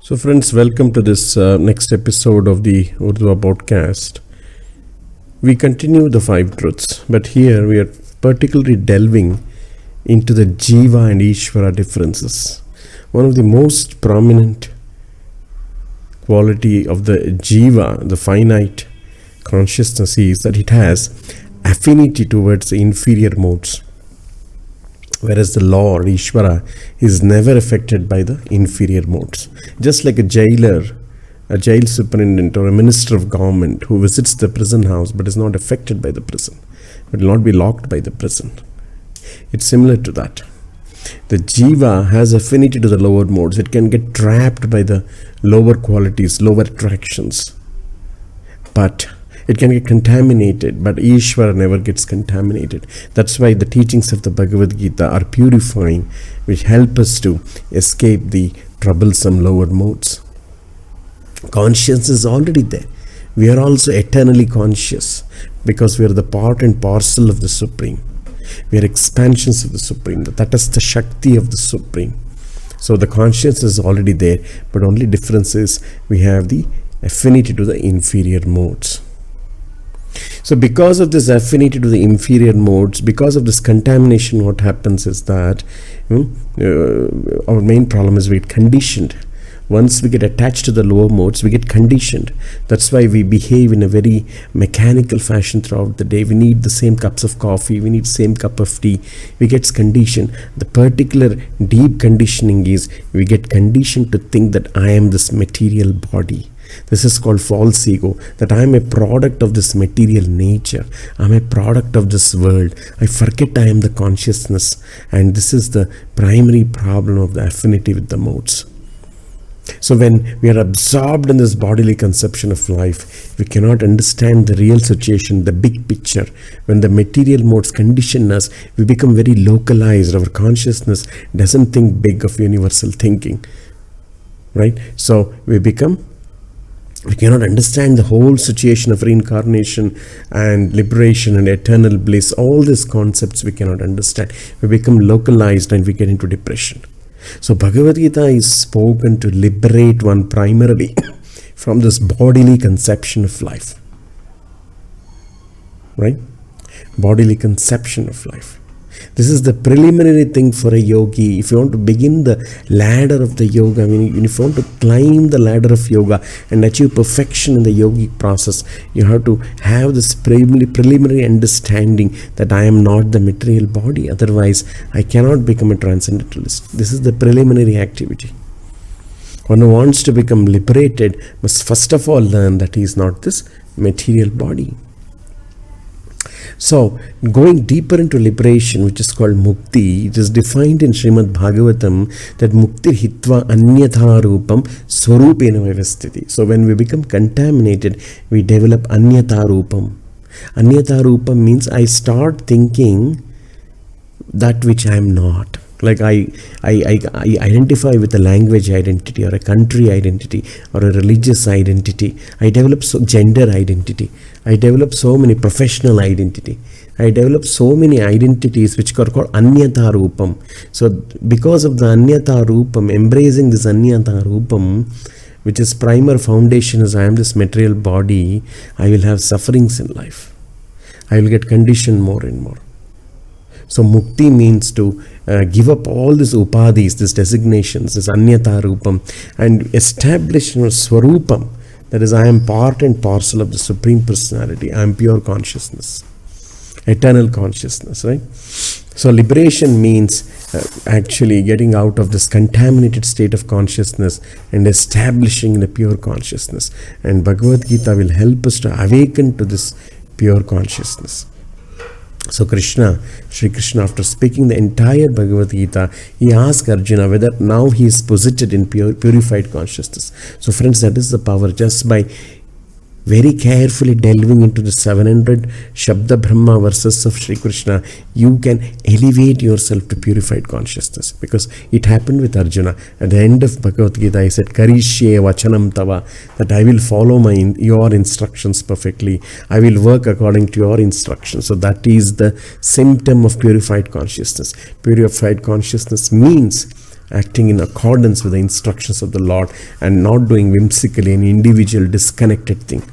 So friends, welcome to this next episode of the Urdu podcast. We continue the 5 truths, but here we are particularly delving into the Jiva and Ishvara differences. One of the most prominent quality of the Jiva, the finite consciousness, is that it has affinity towards the inferior modes, whereas the Lord, Ishvara, is never affected by the inferior modes. Just like a jailer, a jail superintendent or a minister of government who visits the prison house but is not affected by the prison, will not be locked by the prison. It's similar to that. The Jiva has affinity to the lower modes. It can get trapped by the lower qualities, lower attractions. But it can get contaminated, but Ishvara never gets contaminated. That's why the teachings of the Bhagavad-gītā are purifying, which help us to escape the troublesome lower modes. Conscience is already there. We are also eternally conscious because we are the part and parcel of the Supreme. We are expansions of the Supreme. That is the Shakti of the Supreme. So the conscience is already there, but only difference is we have the affinity to the inferior modes. So because of this affinity to the inferior modes, because of this contamination, what happens is that our main problem is we get conditioned. Once we get attached to the lower modes, we get conditioned. That's why we behave in a very mechanical fashion throughout the day. We need the same cups of coffee, we need the same cup of tea. We get conditioned. The particular deep conditioning is we get conditioned to think that I am this material body. This is called false ego, that I am a product of this material nature. I am a product of this world. I forget I am the consciousness, and this is the primary problem of the affinity with the modes. So when we are absorbed in this bodily conception of life, we cannot understand the real situation, the big picture. When the material modes condition us, we become very localized. Our consciousness doesn't think big of universal thinking, right? So we cannot understand the whole situation of reincarnation and liberation and eternal bliss. All these concepts we cannot understand. We become localized and we get into depression. So Bhagavad-gītā is spoken to liberate one primarily from this bodily conception of life. Right? Bodily conception of life. This is the preliminary thing for a yogi. If you want to begin the ladder of the yoga, if you want to climb the ladder of yoga and achieve perfection in the yogic process, you have to have this preliminary understanding that I am not the material body. Otherwise, I cannot become a transcendentalist. This is the preliminary activity. One who wants to become liberated must first of all learn that he is not this material body. So, going deeper into liberation, which is called mukti, it is defined in Srimad Bhagavatam that mukti hitva anyatha rupam swarupena vyavasthiti. So, when we become contaminated, we develop anyatha rupam. Anyatha rupam means I start thinking that which I am not. Like I identify with a language identity or a country identity or a religious identity. I develop gender identity. I develop so many professional identity. I develop so many identities which are called anyatha rupam. So because of the anyatha rupam, embracing this anyatha rupam, which is primer foundation is I am this material body, I will have sufferings in life. I will get conditioned more and more. So mukti means to give up all these upadhis, these designations, this anyatha rupam, and establish swarupam. That is, I am part and parcel of the Supreme Personality. I am pure consciousness, eternal consciousness, right? So liberation means actually getting out of this contaminated state of consciousness and establishing the pure consciousness. And Bhagavad-gītā will help us to awaken to this pure consciousness. So Sri Krishna, after speaking the entire Bhagavad-gītā, he asked Arjuna whether now he is posited in purified consciousness. So friends, that is the power. Just by very carefully delving into the 700 Shabda Brahma verses of Sri Krishna, you can elevate yourself to purified consciousness. Because it happened with Arjuna. At the end of Bhagavad-gītā, he said, Karishye vachanam tava, that I will follow your instructions perfectly. I will work according to your instructions. So that is the symptom of purified consciousness. Purified consciousness means acting in accordance with the instructions of the Lord and not doing whimsically an individual disconnected thing.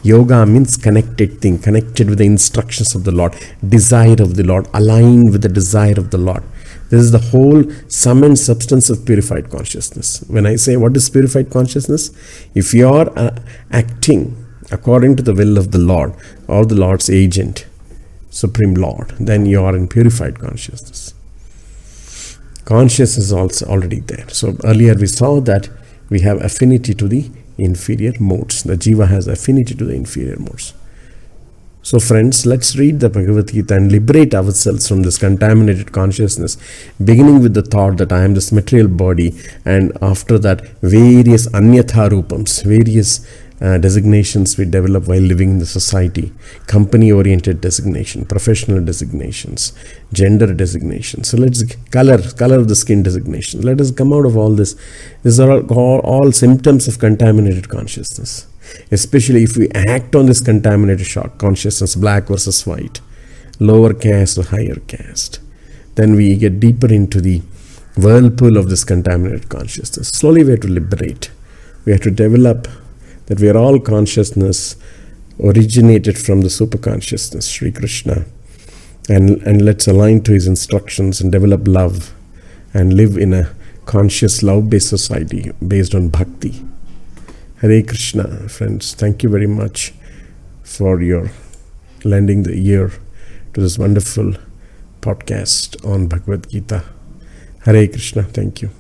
Yoga means connected thing, connected with the instructions of the Lord, desire of the Lord, aligned with the desire of the Lord. This is the whole sum and substance of purified consciousness. When I say what is purified consciousness, if you are acting according to the will of the Lord or the Lord's agent, Supreme Lord, then you are in purified consciousness. Consciousness is also already there. So earlier we saw that we have affinity to the inferior modes. The jiva has affinity to the inferior modes. So friends, let's read the Bhagavad-gītā and liberate ourselves from this contaminated consciousness, beginning with the thought that I am this material body, and after that various anyatha rupams, various designations we develop while living in the society, company-oriented designation, professional designations, gender designations. So let's color of the skin designation. Let us come out of all this. These are all symptoms of contaminated consciousness. Especially if we act on this contaminated consciousness, black versus white, lower caste or higher caste, then we get deeper into the whirlpool of this contaminated consciousness. Slowly we have to liberate. We have to develop that we are all consciousness originated from the superconsciousness, Sri Krishna, and let's align to his instructions and develop love and live in a conscious love-based society based on bhakti. Hare Krishna, friends. Thank you very much for your lending the ear to this wonderful podcast on Bhagavad-gītā. Hare Krishna. Thank you.